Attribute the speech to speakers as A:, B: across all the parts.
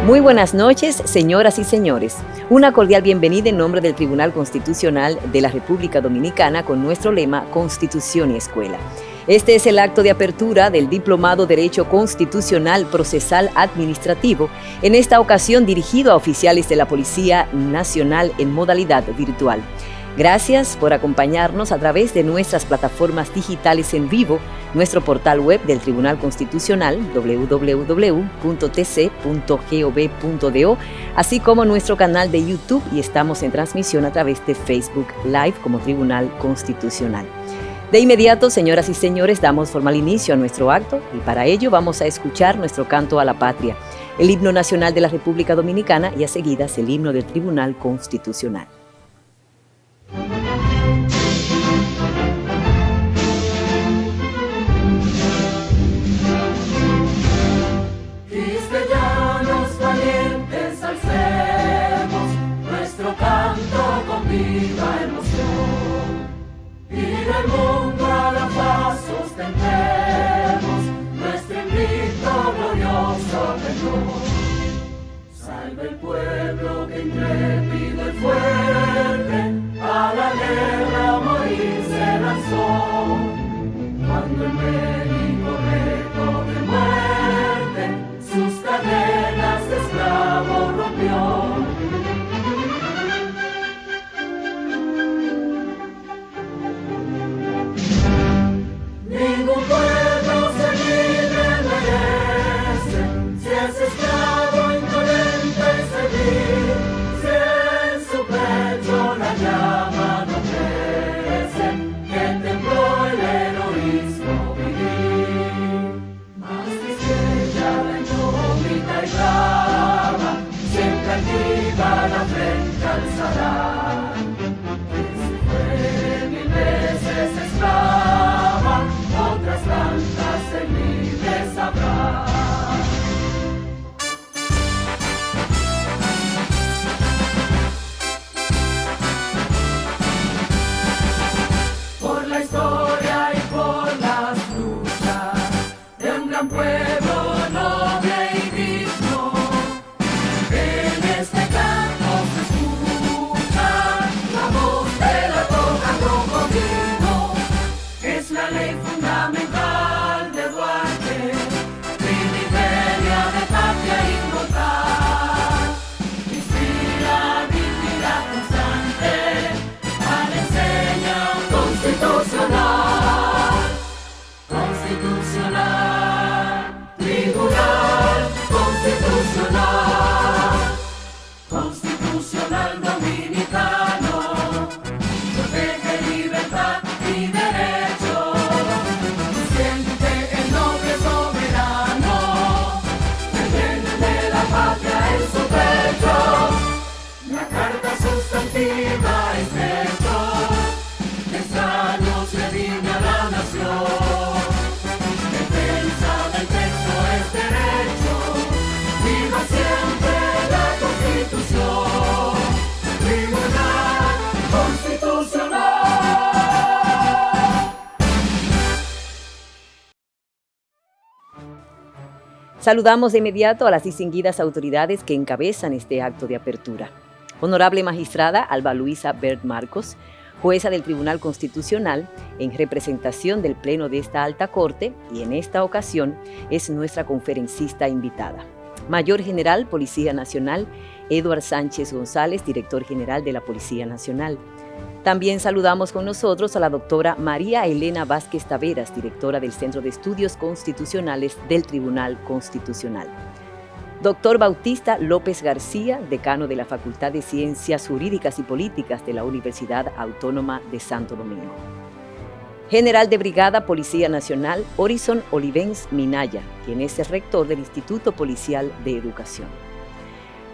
A: Muy buenas noches, señoras y señores. Una cordial bienvenida en nombre del Tribunal Constitucional de la República Dominicana con nuestro lema Constitución y Escuela. Este es el acto de apertura del Diplomado Derecho Constitucional Procesal Administrativo, en esta ocasión dirigido a oficiales de la Policía Nacional en modalidad virtual. Gracias por acompañarnos a través de nuestras plataformas digitales en vivo, nuestro portal web del Tribunal Constitucional, www.tc.gov.do, así como nuestro canal de YouTube, y estamos en transmisión a través de Facebook Live como Tribunal Constitucional. De inmediato, señoras y señores, damos formal inicio a nuestro acto y para ello vamos a escuchar nuestro canto a la patria, el himno nacional de la República Dominicana y a seguidas el himno del Tribunal Constitucional.
B: El mundo a la paz sostendremos, nuestro invicto glorioso pendón. Salve el pueblo que intrépido y fuerte a la guerra morir se lanzó. Cuando el médico reto de muerte sus cadenas de esclavo rompió. Ningún pueblo se libre merece, si es esclavo insolente y servil, si en su pecho la llama no crece, que tembló el heroísmo vivir. Más estrella la indómita y brava, siempre altiva la frente alzará, que si fue 1000 veces esclava, otras tantas ser libres habrá. Por la historia y por las luchas de un gran pueblo noble y digno, en este canto se escucha la voz de la toca crocodilo. Es la ley fundamental de Duarte, primigeria de patria inmortal. Inspira dignidad constante a la enseña constitucional. Constitucional, Tribunal Constitucional, Constitucional Dominicano, protege libertad y derecho. Sustantiva es esto, extraños le rinde a la nación. Defensa del texto es derecho, viva siempre la Constitución. Tribunal Constitucional.
A: Saludamos de inmediato a las distinguidas autoridades que encabezan este acto de apertura. Honorable Magistrada Alba Luisa Bert Marcos, jueza del Tribunal Constitucional, en representación del Pleno de esta Alta Corte, y en esta ocasión es nuestra conferencista invitada. Mayor General Policía Nacional Eduard Sánchez González, Director General de la Policía Nacional. También saludamos con nosotros a la doctora María Elena Vázquez Taveras, directora del Centro de Estudios Constitucionales del Tribunal Constitucional. Doctor Bautista López García, decano de la Facultad de Ciencias Jurídicas y Políticas de la Universidad Autónoma de Santo Domingo. General de Brigada Policía Nacional, Horizon Olivens Minaya, quien es el rector del Instituto Policial de Educación.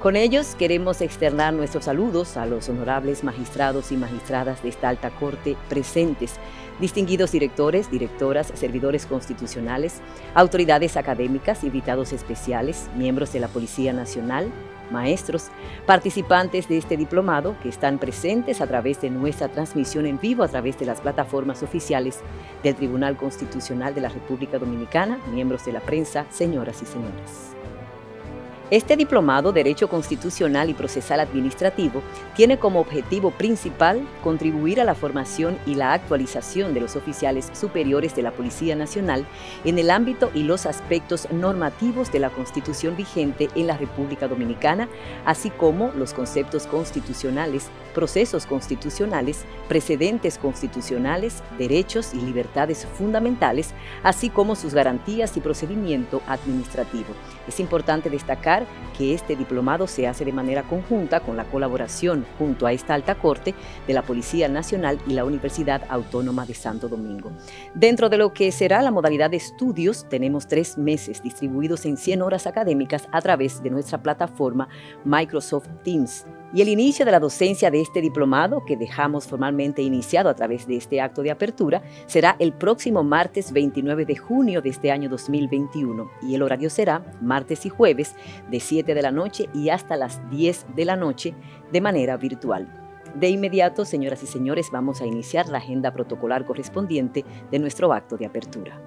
A: Con ellos queremos externar nuestros saludos a los honorables magistrados y magistradas de esta alta corte presentes, distinguidos directores, directoras, servidores constitucionales, autoridades académicas, invitados especiales, miembros de la Policía Nacional, maestros, participantes de este diplomado que están presentes a través de nuestra transmisión en vivo a través de las plataformas oficiales del Tribunal Constitucional de la República Dominicana, miembros de la prensa, señoras y señores. Este diplomado, Derecho Constitucional y Procesal Administrativo, tiene como objetivo principal contribuir a la formación y la actualización de los oficiales superiores de la Policía Nacional en el ámbito y los aspectos normativos de la Constitución vigente en la República Dominicana, así como los conceptos constitucionales, procesos constitucionales, precedentes constitucionales, derechos y libertades fundamentales, así como sus garantías y procedimiento administrativo. Es importante destacar que este diplomado se hace de manera conjunta con la colaboración junto a esta alta corte de la Policía Nacional y la Universidad Autónoma de Santo Domingo. Dentro de lo que será la modalidad de estudios, tenemos 3 meses distribuidos en 100 horas académicas a través de nuestra plataforma Microsoft Teams. Y el inicio de la docencia de este diplomado, que dejamos formalmente iniciado a través de este acto de apertura, será el próximo martes 29 de junio de este año 2021. Y el horario será martes y jueves de 7 de la noche y hasta las 10 de la noche de manera virtual. De inmediato, señoras y señores, vamos a iniciar la agenda protocolar correspondiente de nuestro acto de apertura.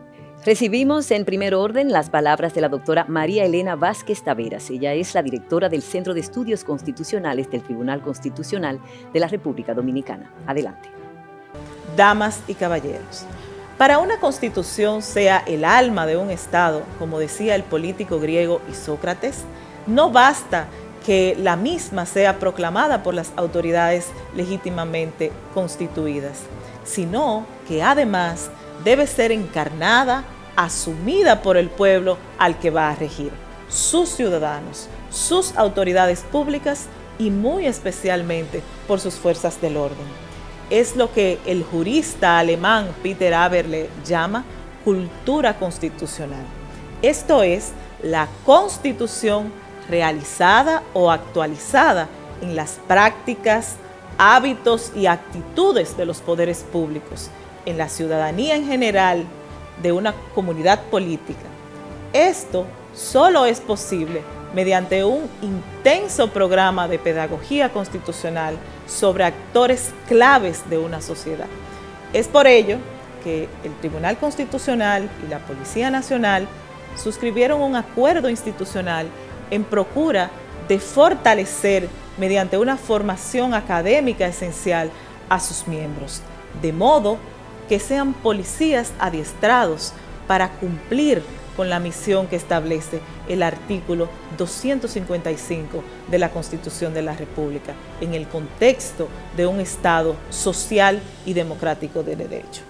A: Recibimos en primer orden las palabras de la doctora María Elena Vázquez Taveras. Ella es la directora del Centro de Estudios Constitucionales del Tribunal Constitucional de la República Dominicana. Adelante.
C: Damas y caballeros, para una constitución sea el alma de un Estado, como decía el político griego Isócrates, no basta que la misma sea proclamada por las autoridades legítimamente constituidas, sino que además debe ser encarnada, asumida por el pueblo al que va a regir, sus ciudadanos, sus autoridades públicas y muy especialmente por sus fuerzas del orden. Es lo que el jurista alemán Peter Aberle llama cultura constitucional. Esto es la constitución realizada o actualizada en las prácticas, hábitos y actitudes de los poderes públicos, en la ciudadanía en general de una comunidad política. Esto solo es posible mediante un intenso programa de pedagogía constitucional sobre actores claves de una sociedad. Es por ello que el Tribunal Constitucional y la Policía Nacional suscribieron un acuerdo institucional en procura de fortalecer mediante una formación académica esencial a sus miembros, de modo que sean policías adiestrados para cumplir con la misión que establece el artículo 255 de la Constitución de la República en el contexto de un Estado social y democrático de derecho.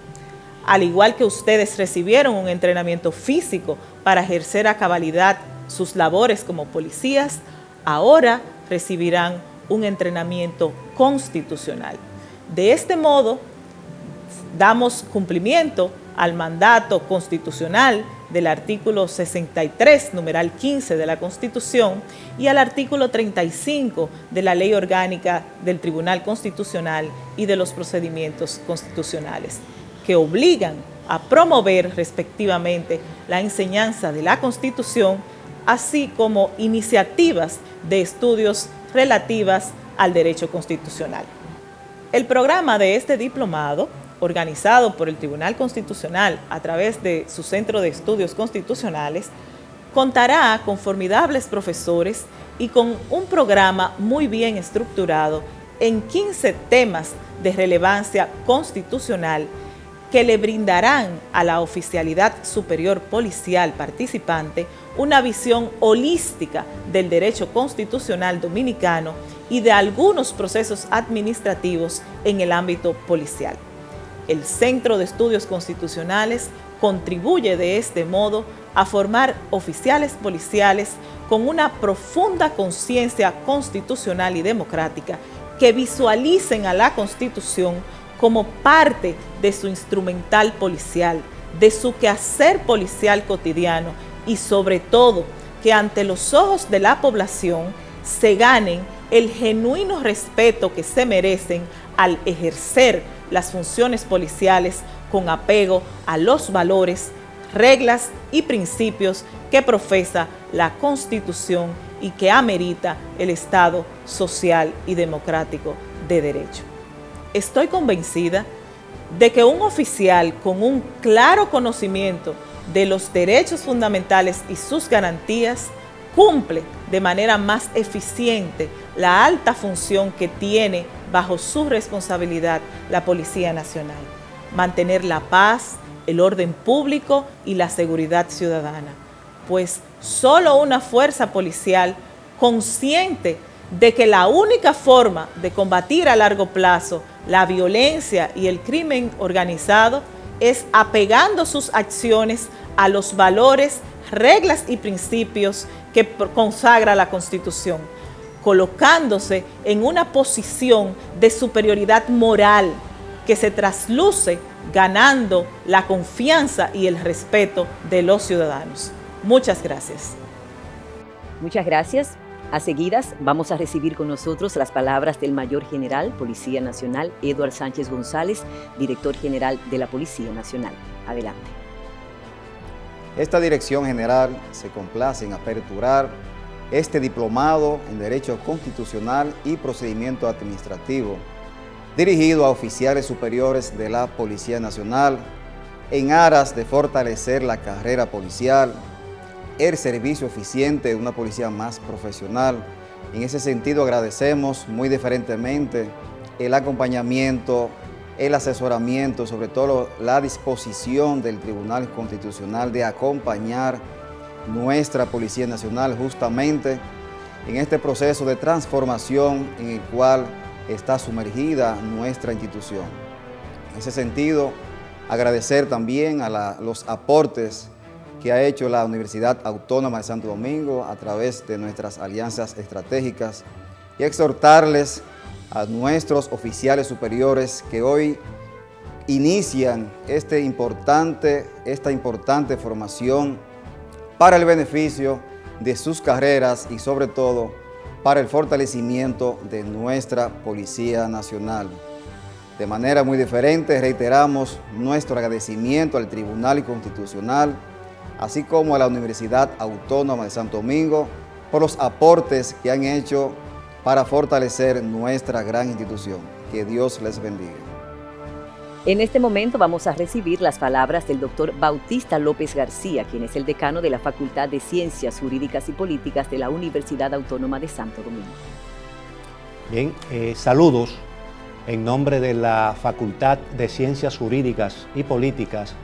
C: Al igual que ustedes recibieron un entrenamiento físico para ejercer a cabalidad sus labores como policías, ahora recibirán un entrenamiento constitucional. De este modo, damos cumplimiento al mandato constitucional del artículo 63, numeral 15 de la Constitución y al artículo 35 de la Ley Orgánica del Tribunal Constitucional y de los procedimientos constitucionales, que obligan a promover respectivamente la enseñanza de la Constitución, así como iniciativas de estudios relativas al derecho constitucional. El programa de este diplomado, organizado por el Tribunal Constitucional a través de su Centro de Estudios Constitucionales, contará con formidables profesores y con un programa muy bien estructurado en 15 temas de relevancia constitucional que le brindarán a la oficialidad superior policial participante una visión holística del derecho constitucional dominicano y de algunos procesos administrativos en el ámbito policial. El Centro de Estudios Constitucionales contribuye de este modo a formar oficiales policiales con una profunda conciencia constitucional y democrática que visualicen a la Constitución como parte de su instrumental policial, de su quehacer policial cotidiano y sobre todo que ante los ojos de la población se ganen el genuino respeto que se merecen al ejercer las funciones policiales con apego a los valores, reglas y principios que profesa la Constitución y que amerita el Estado social y democrático de derecho. Estoy convencida de que un oficial con un claro conocimiento de los derechos fundamentales y sus garantías cumple de manera más eficiente la alta función que tiene bajo su responsabilidad la Policía Nacional: mantener la paz, el orden público y la seguridad ciudadana. Pues solo una fuerza policial consciente de que la única forma de combatir a largo plazo la violencia y el crimen organizado es apegando sus acciones a los valores, reglas y principios que consagra la Constitución, colocándose en una posición de superioridad moral que se trasluce ganando la confianza y el respeto de los ciudadanos. Muchas gracias.
A: Muchas gracias. A seguidas vamos a recibir con nosotros las palabras del Mayor General Policía Nacional, Eduard Sánchez González, Director General de la Policía Nacional. Adelante.
D: Esta Dirección General se complace en aperturar este diplomado en Derecho Constitucional y Procedimiento Administrativo, dirigido a oficiales superiores de la Policía Nacional, en aras de fortalecer la carrera policial, el servicio eficiente de una policía más profesional. En ese sentido, agradecemos muy diferentemente el acompañamiento, el asesoramiento, sobre todo la disposición del Tribunal Constitucional de acompañar nuestra Policía Nacional justamente en este proceso de transformación en el cual está sumergida nuestra institución. En ese sentido, agradecer también a los aportes que ha hecho la Universidad Autónoma de Santo Domingo a través de nuestras alianzas estratégicas y exhortarles a nuestros oficiales superiores que hoy inician esta importante formación para el beneficio de sus carreras y sobre todo para el fortalecimiento de nuestra Policía Nacional. De manera muy diferente, reiteramos nuestro agradecimiento al Tribunal Constitucional, así como a la Universidad Autónoma de Santo Domingo, por los aportes que han hecho para fortalecer nuestra gran institución. Que Dios les bendiga.
A: En este momento vamos a recibir las palabras del doctor Bautista López García, quien es el decano de la Facultad de Ciencias Jurídicas y Políticas de la Universidad Autónoma de Santo Domingo.
E: Bien, saludos en nombre de la Facultad de Ciencias Jurídicas y Políticas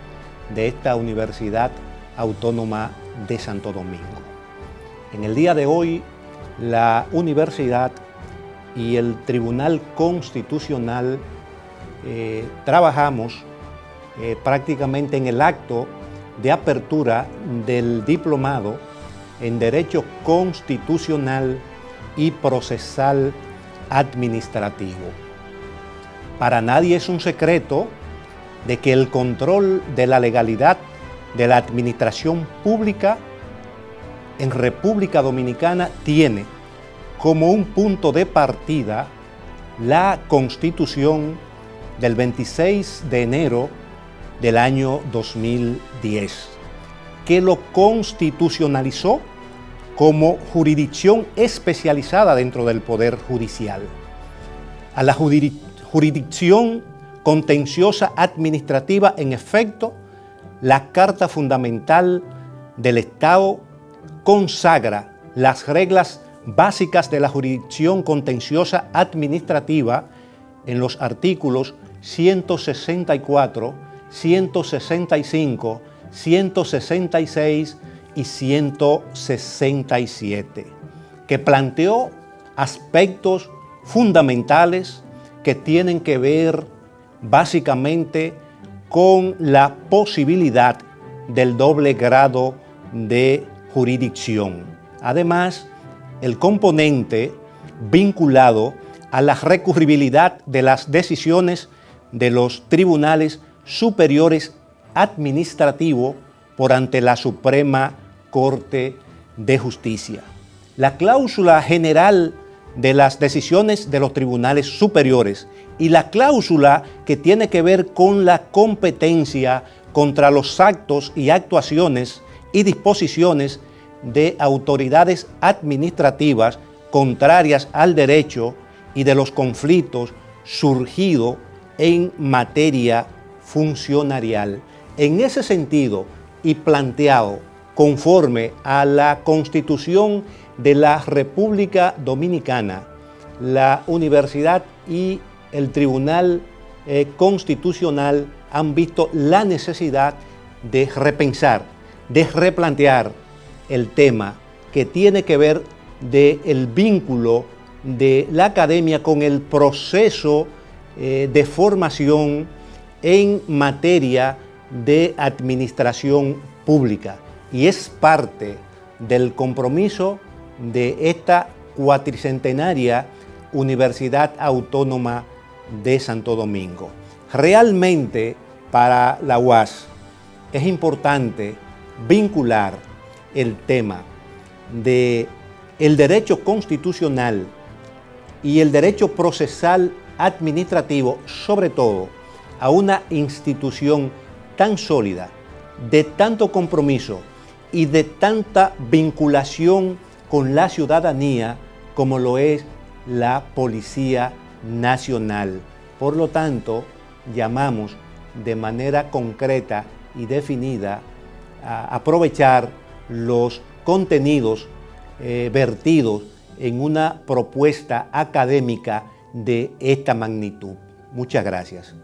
E: de esta Universidad Autónoma de Santo Domingo. En el día de hoy, la universidad y el Tribunal Constitucional trabajamos prácticamente en el acto de apertura del diplomado en Derecho Constitucional y Procesal Administrativo. Para nadie es un secreto de que el control de la legalidad de la administración pública en República Dominicana tiene como un punto de partida la Constitución del 26 de enero del año 2010, que lo constitucionalizó como jurisdicción especializada dentro del Poder Judicial. A la jurisdicción contenciosa administrativa, en efecto, la Carta Fundamental del Estado consagra las reglas básicas de la jurisdicción contenciosa administrativa en los artículos 164, 165, 166 y 167, que planteó aspectos fundamentales que tienen que ver básicamente con la posibilidad del doble grado de jurisdicción. Además, el componente vinculado a la recurribilidad de las decisiones de los tribunales superiores administrativos por ante la Suprema Corte de Justicia. La cláusula general de las decisiones de los tribunales superiores y la cláusula que tiene que ver con la competencia contra los actos y actuaciones y disposiciones de autoridades administrativas contrarias al derecho y de los conflictos surgidos en materia funcionarial. En ese sentido y planteado conforme a la Constitución de la República Dominicana, la Universidad y el Tribunal Constitucional han visto la necesidad de repensar, de replantear el tema que tiene que ver del vínculo de la academia con el proceso de formación en materia de administración pública. Y es parte del compromiso de esta cuatricentenaria Universidad Autónoma de Santo Domingo. Realmente para la UAS es importante vincular el tema de el derecho constitucional y el derecho procesal administrativo, sobre todo a una institución tan sólida, de tanto compromiso y de tanta vinculación con la ciudadanía como lo es la Policía Nacional. Por lo tanto, llamamos de manera concreta y definida a aprovechar los contenidos vertidos en una propuesta académica de esta magnitud. Muchas gracias.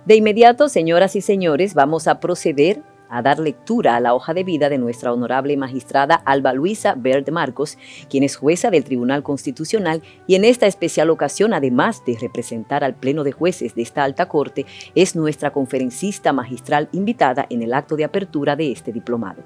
A: De inmediato, señoras y señores, vamos a proceder a dar lectura a la hoja de vida de nuestra honorable magistrada Alba Luisa Bert Marcos, quien es jueza del Tribunal Constitucional y en esta especial ocasión, además de representar al Pleno de Jueces de esta alta corte, es nuestra conferencista magistral invitada en el acto de apertura de este diplomado.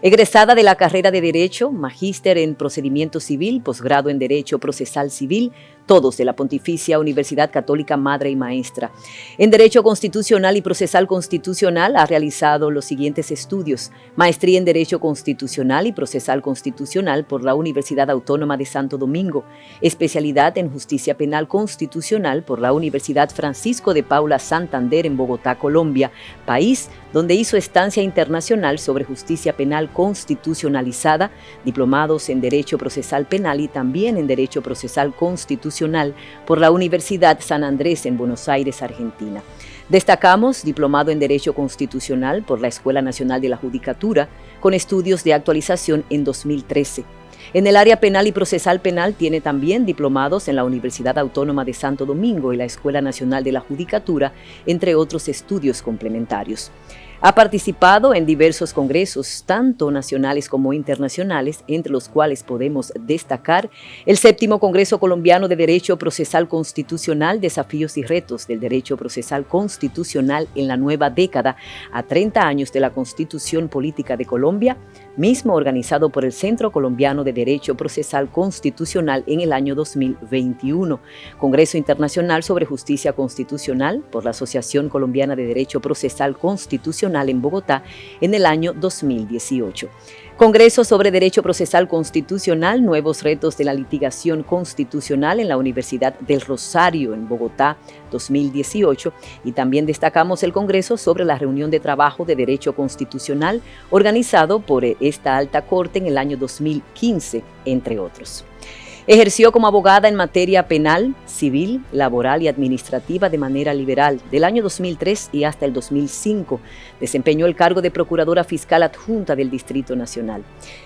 A: Egresada de la carrera de Derecho, magíster en Procedimiento Civil, posgrado en Derecho Procesal Civil, todos de la Pontificia Universidad Católica Madre y Maestra. En Derecho Constitucional y Procesal Constitucional ha realizado los siguientes estudios: maestría en Derecho Constitucional y Procesal Constitucional por la Universidad Autónoma de Santo Domingo, especialidad en Justicia Penal Constitucional por la Universidad Francisco de Paula Santander en Bogotá, Colombia, país donde hizo estancia internacional sobre justicia penal constitucionalizada, diplomados en Derecho Procesal Penal y también en Derecho Procesal Constitucional por la Universidad San Andrés en Buenos Aires, Argentina. Destacamos diplomado en Derecho Constitucional por la Escuela Nacional de la Judicatura, con estudios de actualización en 2013. En el área penal y procesal penal tiene también diplomados en la Universidad Autónoma de Santo Domingo y la Escuela Nacional de la Judicatura, entre otros estudios complementarios. Ha participado en diversos congresos, tanto nacionales como internacionales, entre los cuales podemos destacar el 7º Congreso Colombiano de Derecho Procesal Constitucional, Desafíos y Retos del Derecho Procesal Constitucional en la Nueva Década, a 30 años de la Constitución Política de Colombia, mismo organizado por el Centro Colombiano de Derecho Procesal Constitucional en el año 2021. Congreso Internacional sobre Justicia Constitucional por la Asociación Colombiana de Derecho Procesal Constitucional en Bogotá en el año 2018. Congreso sobre Derecho Procesal Constitucional, Nuevos Retos de la Litigación Constitucional en la Universidad del Rosario en Bogotá, 2018. Y también destacamos el Congreso sobre la Reunión de Trabajo de Derecho Constitucional organizado por esta alta corte en el año 2015, entre otros. Ejerció como abogada en materia penal, civil, laboral y administrativa de manera liberal del año 2003 y hasta el 2005. Desempeñó el cargo de Procuradora Fiscal Adjunta del Distrito Nacional.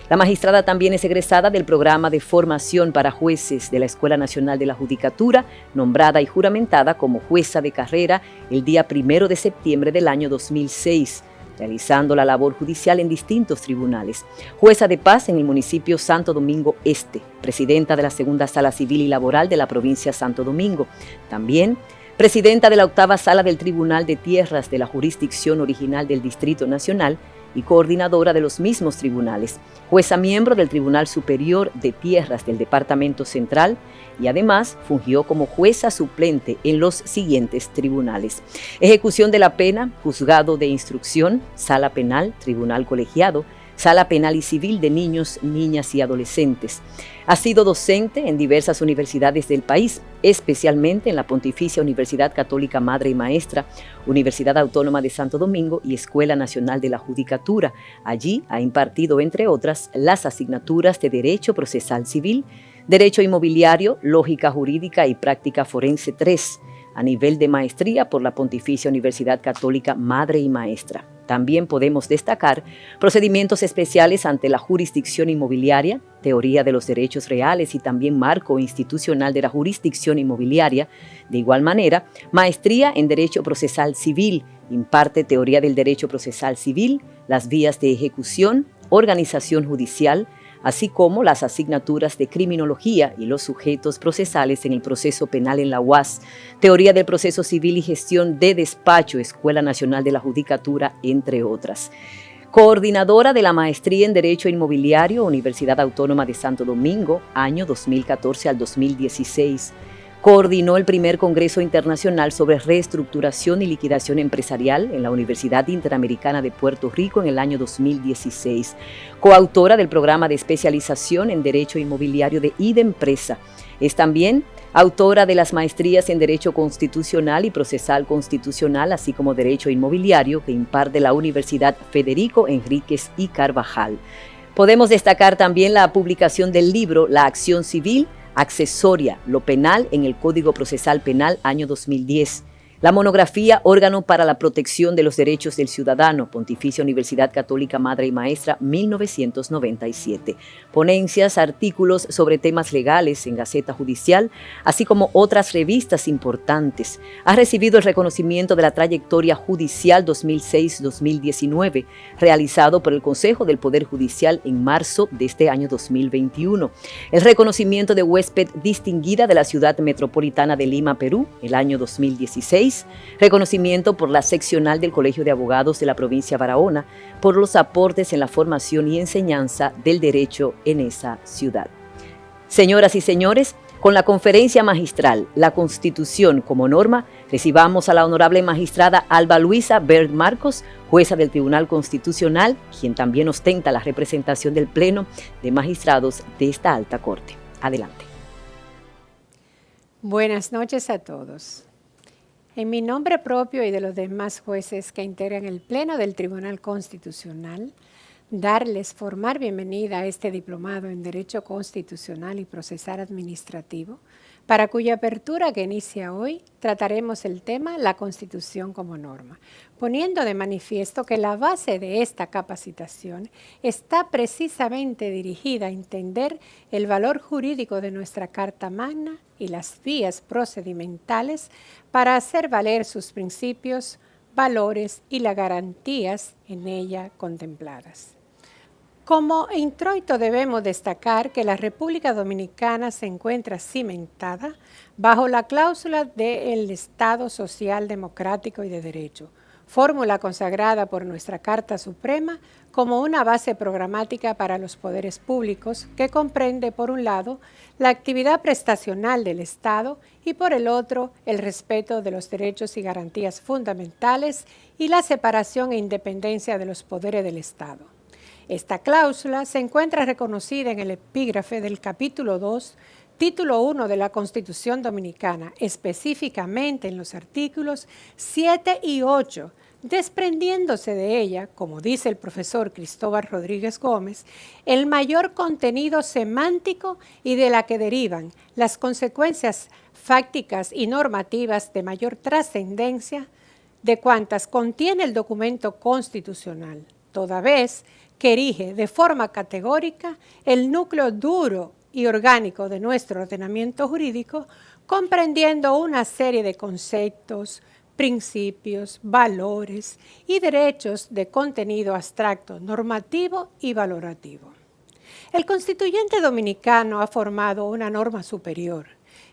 A: La magistrada también es egresada del programa de formación para jueces de la Escuela Nacional de la Judicatura, nombrada y juramentada como jueza de carrera el día 1 de septiembre del año 2006. Realizando la labor judicial en distintos tribunales. Jueza de paz en el municipio Santo Domingo Este, presidenta de la Segunda Sala Civil y Laboral de la provincia Santo Domingo. También presidenta de la 8ª Sala del Tribunal de Tierras de la jurisdicción original del Distrito Nacional y coordinadora de los mismos tribunales, jueza miembro del Tribunal Superior de Tierras del Departamento Central y además fungió como jueza suplente en los siguientes tribunales: ejecución de la pena, juzgado de instrucción, sala penal, tribunal colegiado, Sala Penal y Civil de Niños, Niñas y Adolescentes. Ha sido docente en diversas universidades del país, especialmente en la Pontificia Universidad Católica Madre y Maestra, Universidad Autónoma de Santo Domingo y Escuela Nacional de la Judicatura. Allí ha impartido, entre otras, las asignaturas de Derecho Procesal Civil, Derecho Inmobiliario, Lógica Jurídica y Práctica Forense 3, a nivel de maestría por la Pontificia Universidad Católica Madre y Maestra. También podemos destacar procedimientos especiales ante la jurisdicción inmobiliaria, teoría de los derechos reales y también marco institucional de la jurisdicción inmobiliaria. De igual manera, maestría en Derecho Procesal Civil, imparte teoría del derecho procesal civil, las vías de ejecución, organización judicial, así como las asignaturas de criminología y los sujetos procesales en el proceso penal en la UAS, teoría del proceso civil y gestión de despacho, Escuela Nacional de la Judicatura, entre otras. Coordinadora de la Maestría en Derecho Inmobiliario, Universidad Autónoma de Santo Domingo, año 2014 al 2016. Coordinó el primer Congreso Internacional sobre Reestructuración y Liquidación Empresarial en la Universidad Interamericana de Puerto Rico en el año 2016. Coautora del programa de especialización en Derecho Inmobiliario de IDEMpresa. Es también autora de las maestrías en Derecho Constitucional y Procesal Constitucional, así como Derecho Inmobiliario, que imparte la Universidad Federico Enríquez y Carvajal. Podemos destacar también la publicación del libro La Acción Civil Accesoria, lo penal en el Código Procesal Penal, año 2010. La monografía Órgano para la Protección de los Derechos del Ciudadano, Pontificia Universidad Católica Madre y Maestra, 1997. Ponencias, artículos sobre temas legales en Gaceta Judicial, así como otras revistas importantes. Ha recibido el reconocimiento de la trayectoria judicial 2006-2019, realizado por el Consejo del Poder Judicial en marzo de este año 2021. El reconocimiento de huésped distinguida de la Ciudad Metropolitana de Lima, Perú, el año 2016. Reconocimiento por la seccional del Colegio de Abogados de la provincia Barahona por los aportes en la formación y enseñanza del derecho en esa ciudad. Señoras y señores, con la conferencia magistral La Constitución como norma, recibamos a la honorable magistrada Alba Luisa Bert Marcos, jueza del Tribunal Constitucional, quien también ostenta la representación del Pleno de Magistrados de esta alta corte. Adelante.
F: Buenas noches a todos. En mi nombre propio y de los demás jueces que integran el Pleno del Tribunal Constitucional, darles formal bienvenida a este diplomado en Derecho Constitucional y Procesal Administrativo, para cuya apertura que inicia hoy trataremos el tema La Constitución como norma, poniendo de manifiesto que la base de esta capacitación está precisamente dirigida a entender el valor jurídico de nuestra Carta Magna y las vías procedimentales para hacer valer sus principios, valores y las garantías en ella contempladas. Como introito debemos destacar que la República Dominicana se encuentra cimentada bajo la cláusula del Estado Social, Democrático y de Derecho, fórmula consagrada por nuestra Carta Suprema como una base programática para los poderes públicos que comprende, por un lado, la actividad prestacional del Estado y, por el otro, el respeto de los derechos y garantías fundamentales y la separación e independencia de los poderes del Estado. Esta cláusula se encuentra reconocida en el epígrafe del capítulo 2, título 1 de la Constitución Dominicana, específicamente en los artículos 7 y 8, desprendiéndose de ella, como dice el profesor Cristóbal Rodríguez Gómez, el mayor contenido semántico y de la que derivan las consecuencias fácticas y normativas de mayor trascendencia de cuantas contiene el documento constitucional, toda vez que erige de forma categórica el núcleo duro y orgánico de nuestro ordenamiento jurídico, comprendiendo una serie de conceptos, principios, valores y derechos de contenido abstracto, normativo y valorativo. El constituyente dominicano ha formado una norma superior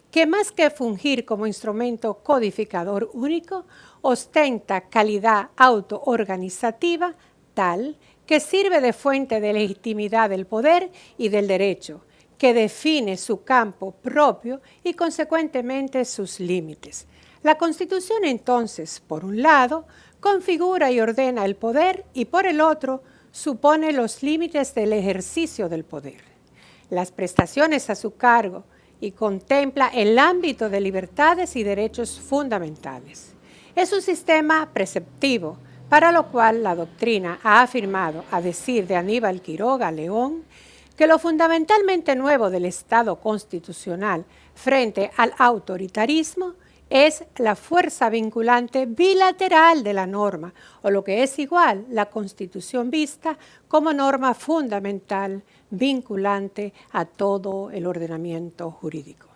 F: que, más que fungir como instrumento codificador único, ostenta calidad autoorganizativa tal que sirve de fuente de legitimidad del poder y del derecho, que define su campo propio y consecuentemente sus límites. La Constitución entonces, por un lado, configura y ordena el poder y por el otro, supone los límites del ejercicio del poder, las prestaciones a su cargo y contempla el ámbito de libertades y derechos fundamentales. Es un sistema preceptivo, para lo cual la doctrina ha afirmado, a decir de Aníbal Quiroga León, que lo fundamentalmente nuevo del Estado constitucional frente al autoritarismo es la fuerza vinculante bilateral de la norma, o lo que es igual, la Constitución vista como norma fundamental vinculante a todo el ordenamiento jurídico.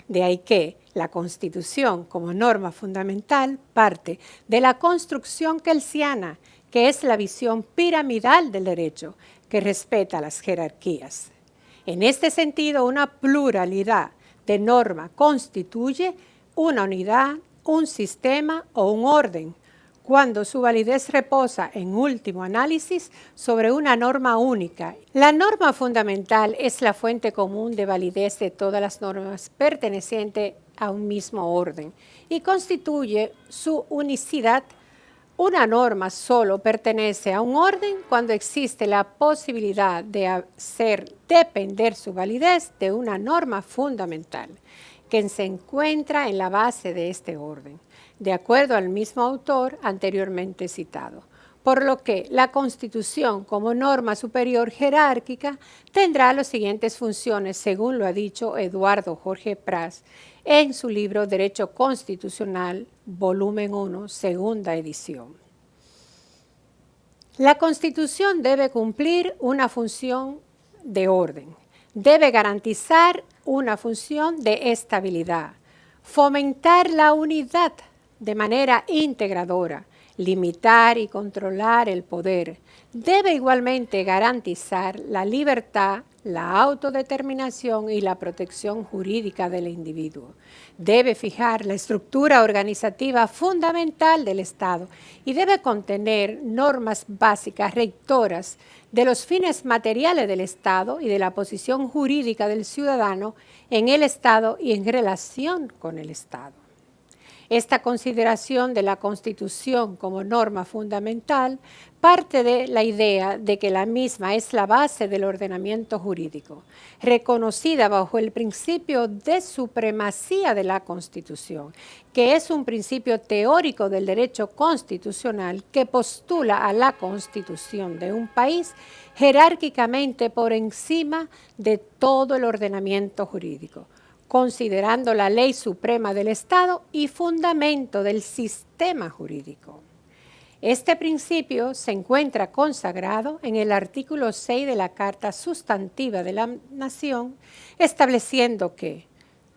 F: De ahí que la Constitución como norma fundamental parte de la construcción kelsiana, que es la visión piramidal del derecho, que respeta las jerarquías. En este sentido, una pluralidad de norma constituye una unidad, un sistema o un orden, cuando su validez reposa en último análisis sobre una norma única. La norma fundamental es la fuente común de validez de todas las normas pertenecientes a un mismo orden y constituye su unicidad. Una norma solo pertenece a un orden cuando existe la posibilidad de hacer depender su validez de una norma fundamental que se encuentra en la base de este orden, de acuerdo al mismo autor anteriormente citado. Por lo que la Constitución como norma superior jerárquica tendrá las siguientes funciones, según lo ha dicho Eduardo Jorge Pras en su libro Derecho Constitucional, volumen 1, segunda edición. La Constitución debe cumplir una función de orden, debe garantizar una función de estabilidad, fomentar la unidad de manera integradora, limitar y controlar el poder. Debe igualmente garantizar la libertad, la autodeterminación y la protección jurídica del individuo. Debe fijar la estructura organizativa fundamental del Estado y debe contener normas básicas rectoras de los fines materiales del Estado y de la posición jurídica del ciudadano en el Estado y en relación con el Estado. Esta consideración de la Constitución como norma fundamental parte de la idea de que la misma es la base del ordenamiento jurídico, reconocida bajo el principio de supremacía de la Constitución, que es un principio teórico del derecho constitucional que postula a la Constitución de un país jerárquicamente por encima de todo el ordenamiento jurídico, considerando la ley suprema del Estado y fundamento del sistema jurídico. Este principio se encuentra consagrado en el artículo 6 de la Carta Sustantiva de la Nación, estableciendo que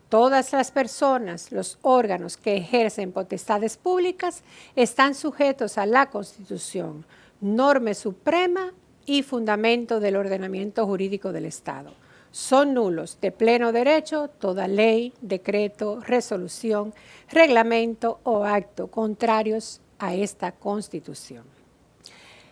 F: todas las personas, los órganos que ejercen potestades públicas están sujetos a la Constitución, norma suprema y fundamento del ordenamiento jurídico del Estado. Son nulos de pleno derecho toda ley, decreto, resolución, reglamento o acto contrarios a esta Constitución.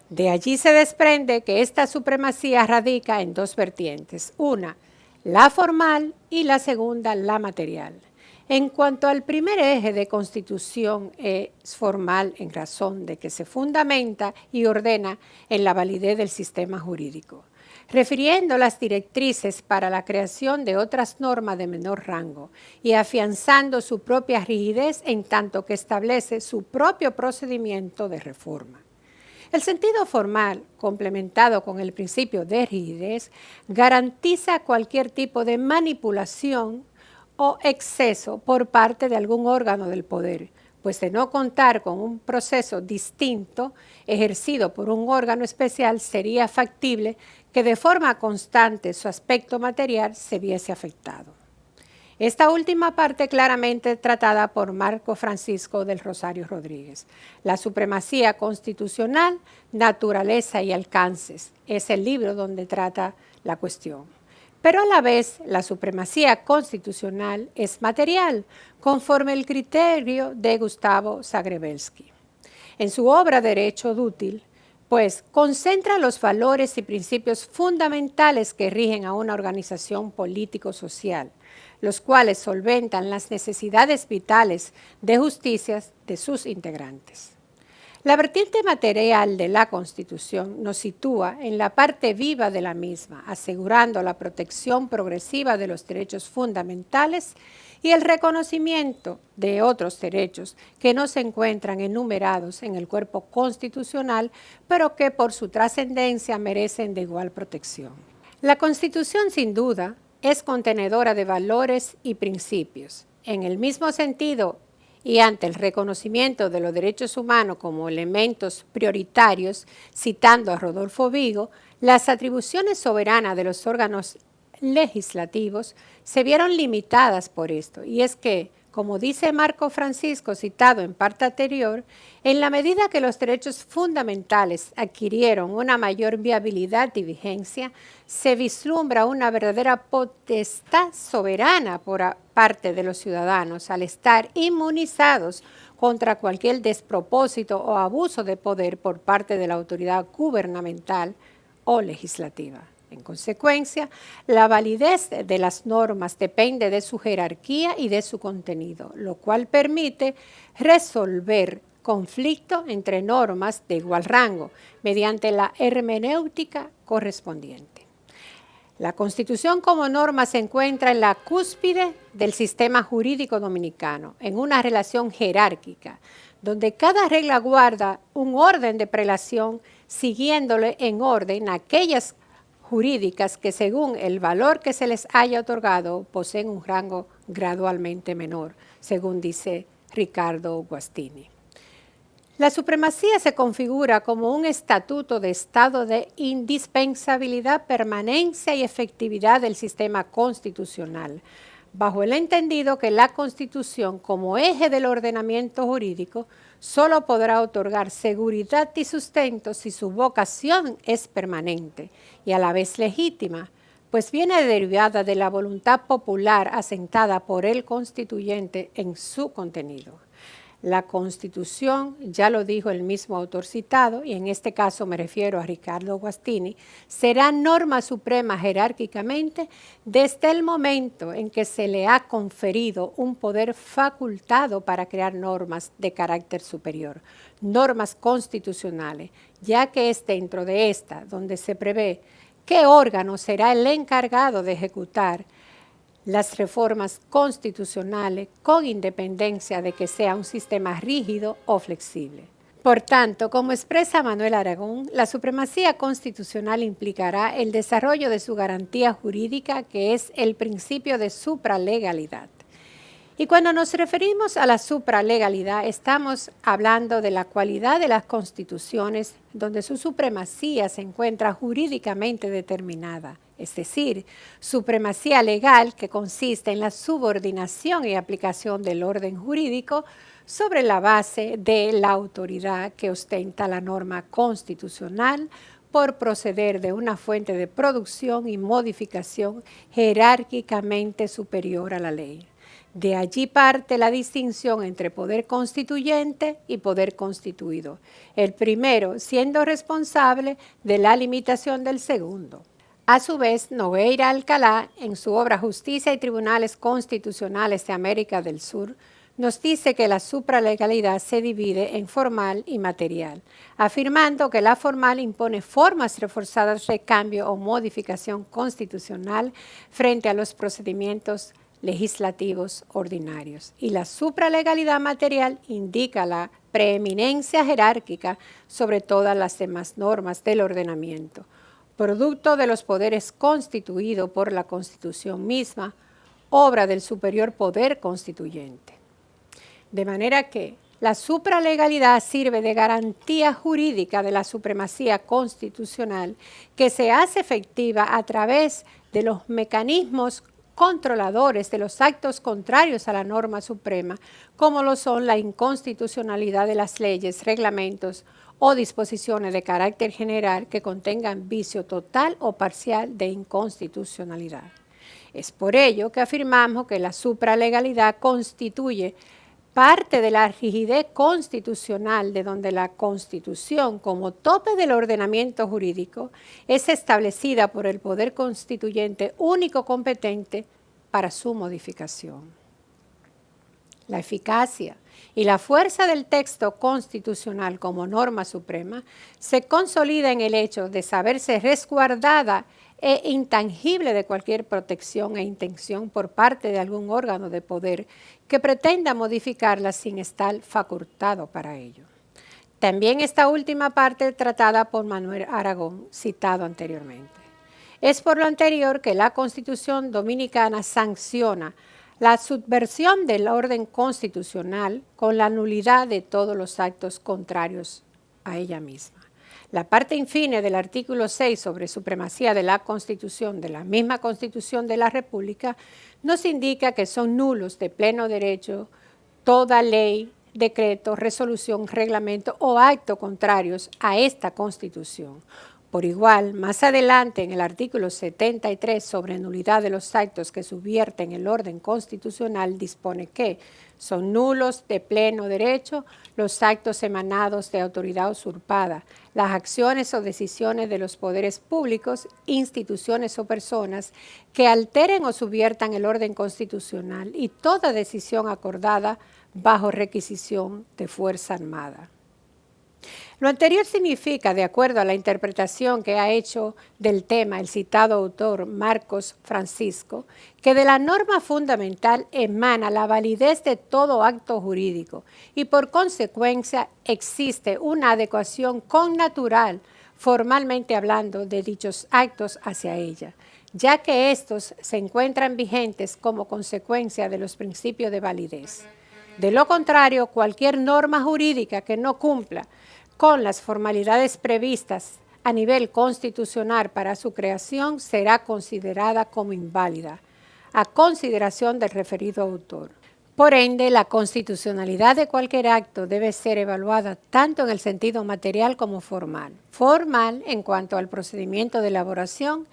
F: De allí se desprende que esta supremacía radica en dos vertientes, una, la formal y la segunda, la material. En cuanto al primer eje de Constitución es formal en razón de que se fundamenta y ordena en la validez del sistema jurídico, refiriendo las directrices para la creación de otras normas de menor rango y afianzando su propia rigidez en tanto que establece su propio procedimiento de reforma. El sentido formal, complementado con el principio de rigidez, garantiza cualquier tipo de manipulación o exceso por parte de algún órgano del poder, pues de no contar con un proceso distinto ejercido por un órgano especial, sería factible que de forma constante su aspecto material se viese afectado. Esta última parte claramente tratada por Marco Francisco del Rosario Rodríguez. La supremacía constitucional, naturaleza y alcances es el libro donde trata la cuestión. Pero a la vez, la supremacía constitucional es material, conforme el criterio de Gustavo Zagrebelsky. En su obra Derecho Dútil, pues concentra los valores y principios fundamentales que rigen a una organización político-social, los cuales solventan las necesidades vitales de justicia de sus integrantes. La vertiente material de la Constitución nos sitúa en la parte viva de la misma, asegurando la protección progresiva de los derechos fundamentales y el reconocimiento de otros derechos que no se encuentran enumerados en el cuerpo constitucional, pero que por su trascendencia merecen de igual protección. La Constitución, sin duda, es contenedora de valores y principios. En el mismo sentido, y ante el reconocimiento de los derechos humanos como elementos prioritarios, citando a Rodolfo Vigo, las atribuciones soberanas de los órganos legislativos se vieron limitadas por esto, y es que, como dice Marco Francisco, citado en parte anterior, en la medida que los derechos fundamentales adquirieron una mayor viabilidad y vigencia, se vislumbra una verdadera potestad soberana por parte de los ciudadanos al estar inmunizados contra cualquier despropósito o abuso de poder por parte de la autoridad gubernamental o legislativa. En consecuencia, la validez de las normas depende de su jerarquía y de su contenido, lo cual permite resolver conflictos entre normas de igual rango mediante la hermenéutica correspondiente. La Constitución como norma se encuentra en la cúspide del sistema jurídico dominicano, en una relación jerárquica, donde cada regla guarda un orden de prelación, siguiéndole en orden aquellas jurídicas que según el valor que se les haya otorgado poseen un rango gradualmente menor, según dice Ricardo Guastini. La supremacía se configura como un estatuto de estado de indispensabilidad, permanencia y efectividad del sistema constitucional, bajo el entendido que la Constitución, como eje del ordenamiento jurídico, solo podrá otorgar seguridad y sustento si su vocación es permanente y a la vez legítima, pues viene derivada de la voluntad popular asentada por el constituyente en su contenido. La Constitución, ya lo dijo el mismo autor citado, y en este caso me refiero a Ricardo Guastini, será norma suprema jerárquicamente desde el momento en que se le ha conferido un poder facultado para crear normas de carácter superior, normas constitucionales, ya que es dentro de esta donde se prevé qué órgano será el encargado de ejecutar las reformas constitucionales con independencia de que sea un sistema rígido o flexible. Por tanto, como expresa Manuel Aragón, la supremacía constitucional implicará el desarrollo de su garantía jurídica, que es el principio de supralegalidad. Y cuando nos referimos a la supralegalidad, estamos hablando de la cualidad de las constituciones donde su supremacía se encuentra jurídicamente determinada, es decir, supremacía legal que consiste en la subordinación y aplicación del orden jurídico sobre la base de la autoridad que ostenta la norma constitucional por proceder de una fuente de producción y modificación jerárquicamente superior a la ley. De allí parte la distinción entre poder constituyente y poder constituido, el primero siendo responsable de la limitación del segundo. A su vez, Nogueira Alcalá, en su obra Justicia y Tribunales Constitucionales de América del Sur, nos dice que la supralegalidad se divide en formal y material, afirmando que la formal impone formas reforzadas de cambio o modificación constitucional frente a los procedimientos legislativos ordinarios, y la supralegalidad material indica la preeminencia jerárquica sobre todas las demás normas del ordenamiento, producto de los poderes constituidos por la Constitución misma, obra del superior poder constituyente. De manera que la supralegalidad sirve de garantía jurídica de la supremacía constitucional que se hace efectiva a través de los mecanismos controladores de los actos contrarios a la norma suprema, como lo son la inconstitucionalidad de las leyes, reglamentos o disposiciones de carácter general que contengan vicio total o parcial de inconstitucionalidad. Es por ello que afirmamos que la supralegalidad constituye parte de la rigidez constitucional, de donde la Constitución, como tope del ordenamiento jurídico, es establecida por el poder constituyente único competente para su modificación. La eficacia y la fuerza del texto constitucional como norma suprema se consolida en el hecho de saberse resguardada e intangible de cualquier protección e intención por parte de algún órgano de poder que pretenda modificarla sin estar facultado para ello. También esta última parte tratada por Manuel Aragón, citado anteriormente. Es por lo anterior que la Constitución Dominicana sanciona la subversión del orden constitucional con la nulidad de todos los actos contrarios a ella misma. La parte infine del artículo 6 sobre supremacía de la Constitución, de la misma Constitución de la República, nos indica que son nulos de pleno derecho toda ley, decreto, resolución, reglamento o acto contrarios a esta Constitución. Por igual, más adelante en el artículo 73 sobre nulidad de los actos que subvierten el orden constitucional dispone que son nulos de pleno derecho los actos emanados de autoridad usurpada, las acciones o decisiones de los poderes públicos, instituciones o personas que alteren o subviertan el orden constitucional y toda decisión acordada bajo requisición de fuerza armada. Lo anterior significa, de acuerdo a la interpretación que ha hecho del tema el citado autor Marcos Francisco, que de la norma fundamental emana la validez de todo acto jurídico y por consecuencia existe una adecuación connatural, formalmente hablando, de dichos actos hacia ella, ya que estos se encuentran vigentes como consecuencia de los principios de validez. De lo contrario, cualquier norma jurídica que no cumpla con las formalidades previstas a nivel constitucional para su creación será considerada como inválida, a consideración del referido autor. Por ende, la constitucionalidad de cualquier acto debe ser evaluada tanto en el sentido material como formal. Formal en cuanto al procedimiento de elaboración,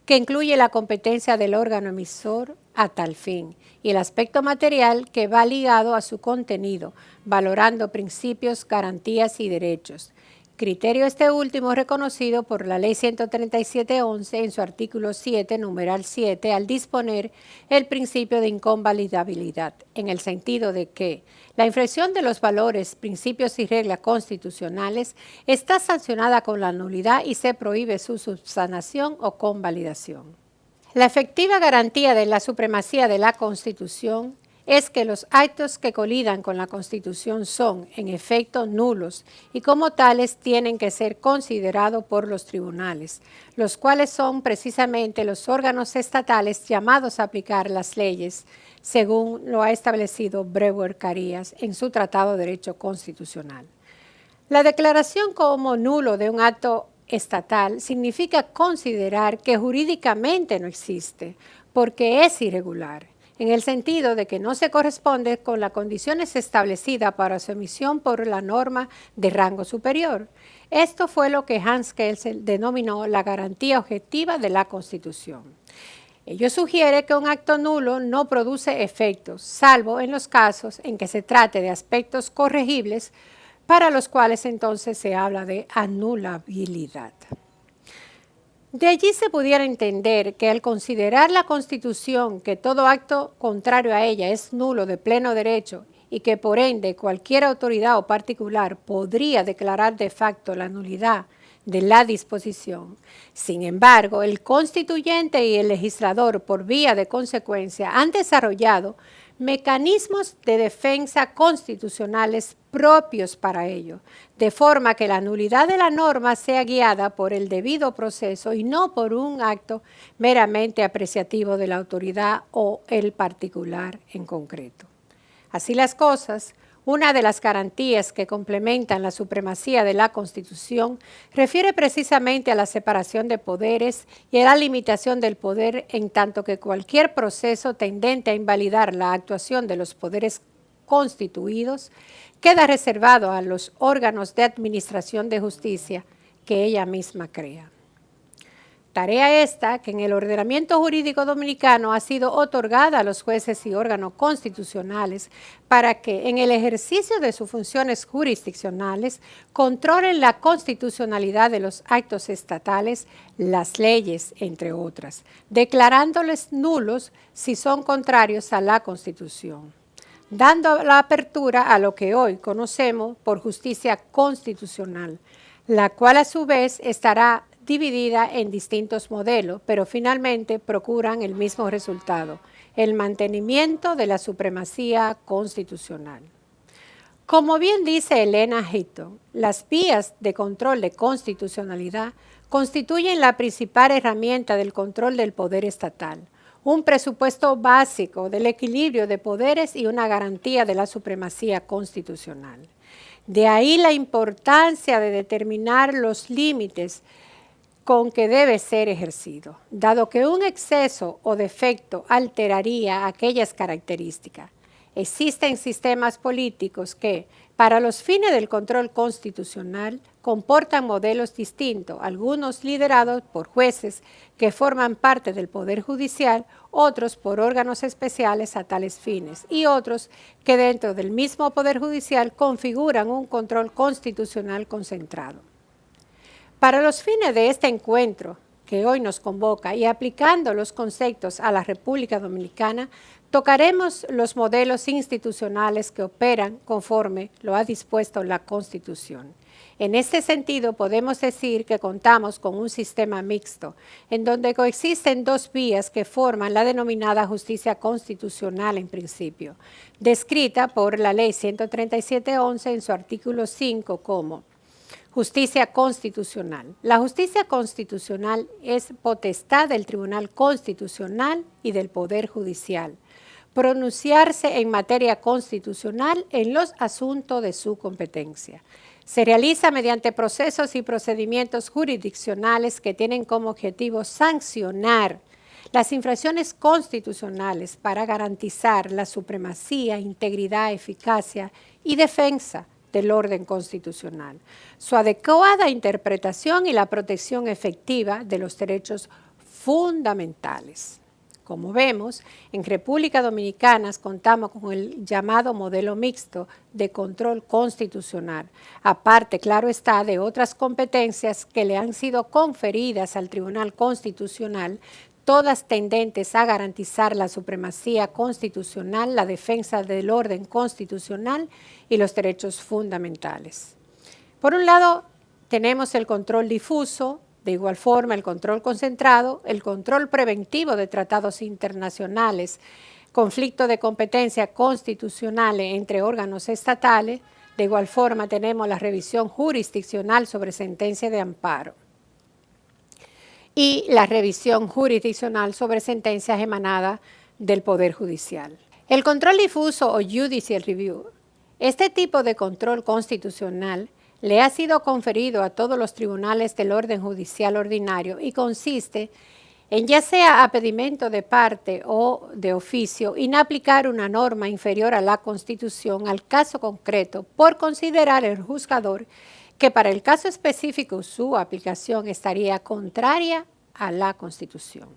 F: que incluye la competencia del órgano emisor a tal fin, y el aspecto material que va ligado a su contenido, valorando principios, garantías y derechos. Criterio este último reconocido por la Ley 137.11 en su artículo 7, numeral 7, al disponer el principio de inconvalidabilidad, en el sentido de que la infracción de los valores, principios y reglas constitucionales está sancionada con la nulidad y se prohíbe su subsanación o convalidación. La efectiva garantía de la supremacía de la Constitución es que los actos que colidan con la Constitución son, en efecto, nulos y como tales tienen que ser considerados por los tribunales, los cuales son precisamente los órganos estatales llamados a aplicar las leyes, según lo ha establecido Brewer Carías en su Tratado de Derecho Constitucional. La declaración como nulo de un acto estatal significa considerar que jurídicamente no existe, porque es irregular, en el sentido de que no se corresponde con las condiciones establecidas para su emisión por la norma de rango superior. Esto fue lo que Hans Kelsen denominó la garantía objetiva de la Constitución. Ello sugiere que un acto nulo no produce efectos, salvo en los casos en que se trate de aspectos corregibles, para los cuales entonces se habla de anulabilidad. De allí se pudiera entender que al considerar la Constitución que todo acto contrario a ella es nulo de pleno derecho y que por ende cualquier autoridad o particular podría declarar de facto la nulidad de la disposición. Sin embargo, el constituyente y el legislador, por vía de consecuencia, han desarrollado mecanismos de defensa constitucionales propios para ello, de forma que la nulidad de la norma sea guiada por el debido proceso y no por un acto meramente apreciativo de la autoridad o el particular en concreto. Así las cosas, una de las garantías que complementan la supremacía de la Constitución refiere precisamente a la separación de poderes y a la limitación del poder, en tanto que cualquier proceso tendente a invalidar la actuación de los poderes constituidos queda reservado a los órganos de administración de justicia que ella misma crea. Tarea esta que en el ordenamiento jurídico dominicano ha sido otorgada a los jueces y órganos constitucionales para que en el ejercicio de sus funciones jurisdiccionales controlen la constitucionalidad de los actos estatales, las leyes, entre otras, declarándoles nulos si son contrarios a la Constitución, dando la apertura a lo que hoy conocemos por justicia constitucional, la cual a su vez estará dividida en distintos modelos, pero finalmente procuran el mismo resultado, el mantenimiento de la supremacía constitucional. Como bien dice Elena Hitton, las vías de control de constitucionalidad constituyen la principal herramienta del control del poder estatal, un presupuesto básico del equilibrio de poderes y una garantía de la supremacía constitucional. De ahí la importancia de determinar los límites con que debe ser ejercido, dado que un exceso o defecto alteraría aquellas características. Existen sistemas políticos que, para los fines del control constitucional, comportan modelos distintos, algunos liderados por jueces que forman parte del Poder Judicial, otros por órganos especiales a tales fines, y otros que dentro del mismo Poder Judicial configuran un control constitucional concentrado. Para los fines de este encuentro que hoy nos convoca y aplicando los conceptos a la República Dominicana, tocaremos los modelos institucionales que operan conforme lo ha dispuesto la Constitución. En este sentido, podemos decir que contamos con un sistema mixto, en donde coexisten dos vías que forman la denominada justicia constitucional en principio, descrita por la Ley 137.11 en su artículo 5 como justicia constitucional. La justicia constitucional es potestad del Tribunal Constitucional y del Poder Judicial pronunciarse en materia constitucional en los asuntos de su competencia. Se realiza mediante procesos y procedimientos jurisdiccionales que tienen como objetivo sancionar las infracciones constitucionales para garantizar la supremacía, integridad, eficacia y defensa del orden constitucional, su adecuada interpretación y la protección efectiva de los derechos fundamentales. Como vemos, en República Dominicana contamos con el llamado modelo mixto de control constitucional, aparte, claro está, de otras competencias que le han sido conferidas al Tribunal Constitucional, todas tendentes a garantizar la supremacía constitucional, la defensa del orden constitucional y los derechos fundamentales. Por un lado, tenemos el control difuso, de igual forma el control concentrado, el control preventivo de tratados internacionales, conflicto de competencia constitucionales entre órganos estatales. De igual forma tenemos la revisión jurisdiccional sobre sentencia de amparo y la revisión jurisdiccional sobre sentencias emanadas del Poder Judicial. El control difuso o judicial review. Este tipo de control constitucional le ha sido conferido a todos los tribunales del orden judicial ordinario y consiste en, ya sea a pedimento de parte o de oficio, inaplicar una norma inferior a la Constitución al caso concreto por considerar el juzgador que para el caso específico su aplicación estaría contraria a la Constitución.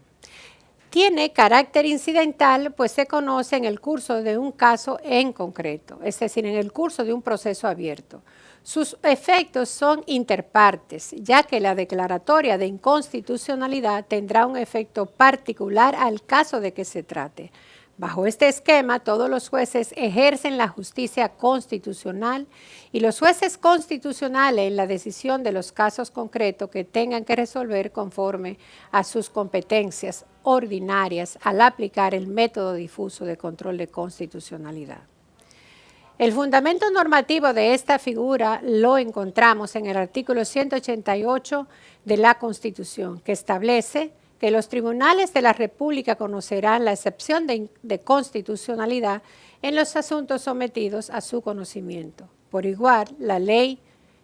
F: Tiene carácter incidental, pues se conoce en el curso de un caso en concreto, es decir, en el curso de un proceso abierto. Sus efectos son interpartes, ya que la declaratoria de inconstitucionalidad tendrá un efecto particular al caso de que se trate. Bajo este esquema, todos los jueces ejercen la justicia constitucional y los jueces constitucionales en la decisión de los casos concretos que tengan que resolver conforme a sus competencias ordinarias al aplicar el método difuso de control de constitucionalidad. El fundamento normativo de esta figura lo encontramos en el artículo 188 de la Constitución, que establece que los tribunales de la República conocerán la excepción de constitucionalidad en los asuntos sometidos a su conocimiento. Por igual, la ley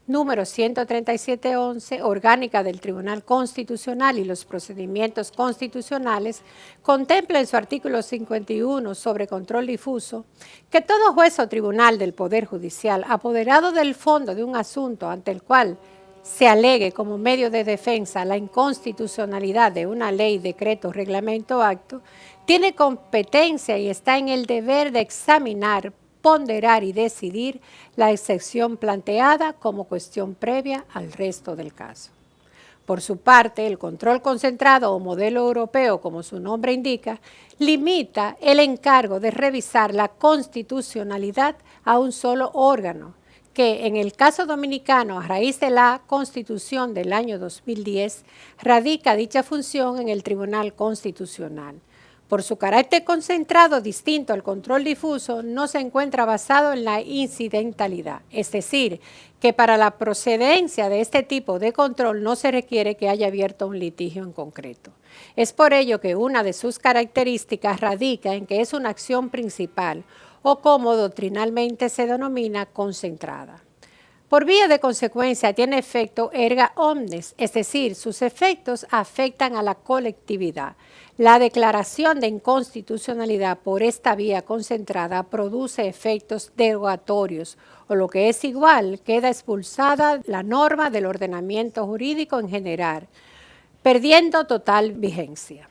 F: número 137.11, orgánica del Tribunal Constitucional y los procedimientos constitucionales, contempla en su artículo 51 sobre control difuso que todo juez o tribunal del Poder Judicial apoderado del fondo de un asunto ante el cual se alegue como medio de defensa la inconstitucionalidad de una ley, decreto, reglamento o acto, tiene competencia y está en el deber de examinar, ponderar y decidir la excepción planteada como cuestión previa al resto del caso. Por su parte, el control concentrado o modelo europeo, como su nombre indica, limita el encargo de revisar la constitucionalidad a un solo órgano, que en el caso dominicano, a raíz de la Constitución del año 2010, radica dicha función en el Tribunal Constitucional. Por su carácter concentrado distinto al control difuso, no se encuentra basado en la incidentalidad, es decir, que para la procedencia de este tipo de control no se requiere que haya abierto un litigio en concreto. Es por ello que una de sus características radica en que es una acción principal o como doctrinalmente se denomina concentrada. Por vía de consecuencia tiene efecto erga omnes, es decir, sus efectos afectan a la colectividad. La declaración de inconstitucionalidad por esta vía concentrada produce efectos derogatorios, o lo que es igual, queda expulsada la norma del ordenamiento jurídico en general, perdiendo total vigencia.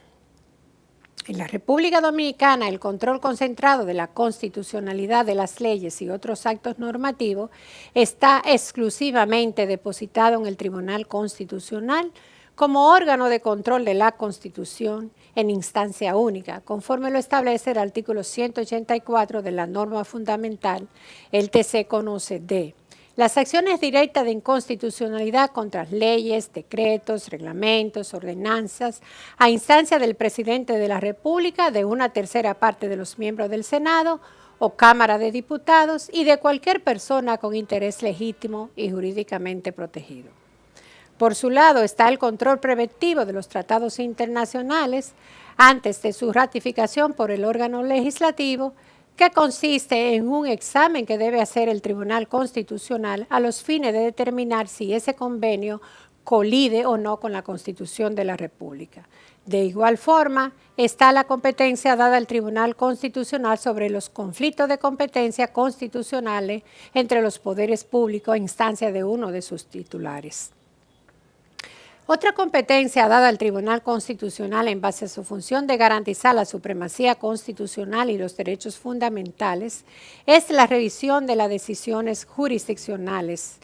F: En la República Dominicana, el control concentrado de la constitucionalidad de las leyes y otros actos normativos está exclusivamente depositado en el Tribunal Constitucional como órgano de control de la Constitución en instancia única, conforme lo establece el artículo 184 de la norma fundamental. El TC conoce de las acciones directas de inconstitucionalidad contra leyes, decretos, reglamentos, ordenanzas, a instancia del presidente de la República, de una tercera parte de los miembros del Senado o Cámara de Diputados y de cualquier persona con interés legítimo y jurídicamente protegido. Por su lado está el control preventivo de los tratados internacionales antes de su ratificación por el órgano legislativo, que consiste en un examen que debe hacer el Tribunal Constitucional a los fines de determinar si ese convenio colide o no con la Constitución de la República. De igual forma, está la competencia dada al Tribunal Constitucional sobre los conflictos de competencia constitucionales entre los poderes públicos a instancia de uno de sus titulares. Otra competencia dada al Tribunal Constitucional en base a su función de garantizar la supremacía constitucional y los derechos fundamentales es la revisión de las decisiones jurisdiccionales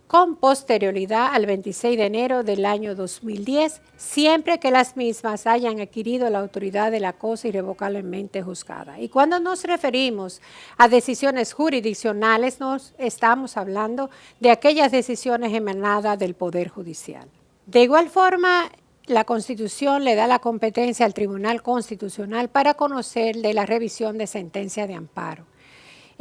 F: con posterioridad al 26 de enero del año 2010, siempre que las mismas hayan adquirido la autoridad de la cosa irrevocablemente juzgada. Y cuando nos referimos a decisiones jurisdiccionales, nos estamos hablando de aquellas decisiones emanadas del Poder Judicial. De igual forma, la Constitución le da la competencia al Tribunal Constitucional para conocer de la revisión de sentencia de amparo.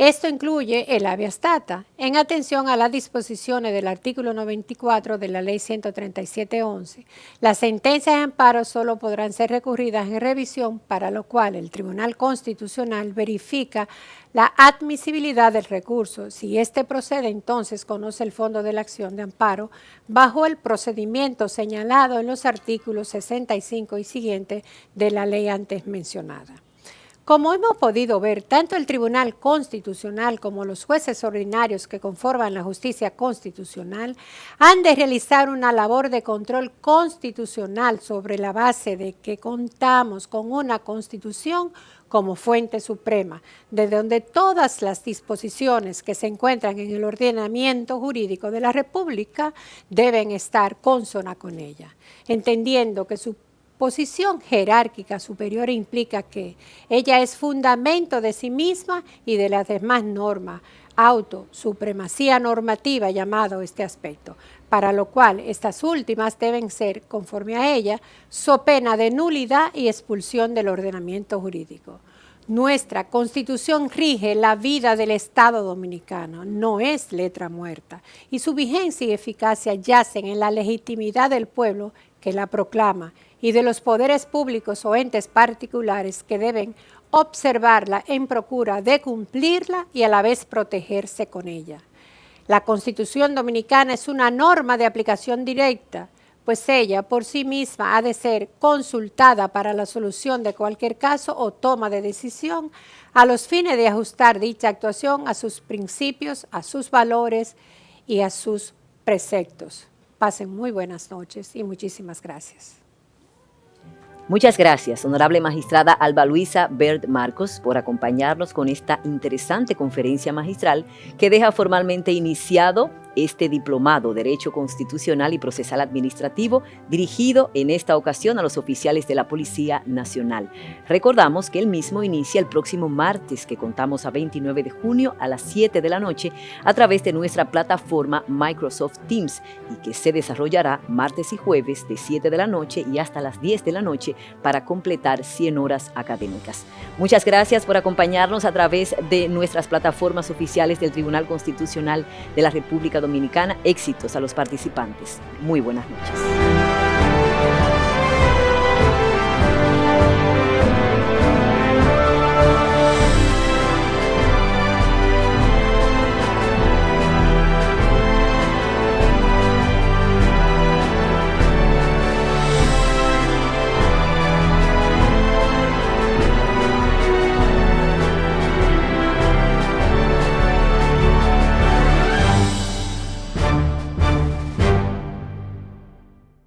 F: Esto incluye el habeas data, en atención a las disposiciones del artículo 94 de la Ley 137/11. Las sentencias de amparo solo podrán ser recurridas en revisión, para lo cual el Tribunal Constitucional verifica la admisibilidad del recurso. Si éste procede, entonces conoce el fondo de la acción de amparo bajo el procedimiento señalado en los artículos 65 y siguientes de la ley antes mencionada. Como hemos podido ver, tanto el Tribunal Constitucional como los jueces ordinarios que conforman la justicia constitucional han de realizar una labor de control constitucional sobre la base de que contamos con una Constitución como fuente suprema, de donde todas las disposiciones que se encuentran en el ordenamiento jurídico de la República deben estar consona con ella, entendiendo que su posición jerárquica superior implica que ella es fundamento de sí misma y de las demás normas, autosupremacía normativa llamado este aspecto, para lo cual estas últimas deben ser, conforme a ella, so pena de nulidad y expulsión del ordenamiento jurídico. Nuestra Constitución rige la vida del Estado dominicano, no es letra muerta, y su vigencia y eficacia yacen en la legitimidad del pueblo que la proclama y de los poderes públicos o entes particulares que deben observarla en procura de cumplirla y a la vez protegerse con ella. La Constitución Dominicana es una norma de aplicación directa, pues ella por sí misma ha de ser consultada para la solución de cualquier caso o toma de decisión a los fines de ajustar dicha actuación a sus principios, a sus valores y a sus preceptos. Pasen muy buenas noches y muchísimas gracias.
A: Muchas gracias, honorable magistrada Alba Luisa Bert Marcos, por acompañarnos con esta interesante conferencia magistral que deja formalmente iniciado este diplomado Derecho Constitucional y Procesal Administrativo, dirigido en esta ocasión a los oficiales de la Policía Nacional. Recordamos que el mismo inicia el próximo martes, que contamos a 29 de junio a las 7 de la noche a través de nuestra plataforma Microsoft Teams, y que se desarrollará martes y jueves de 7 de la noche y hasta las 10 de la noche para completar 100 horas académicas. Muchas gracias por acompañarnos a través de nuestras plataformas oficiales del Tribunal Constitucional de la República Dominicana. Éxitos a los participantes. Muy buenas noches.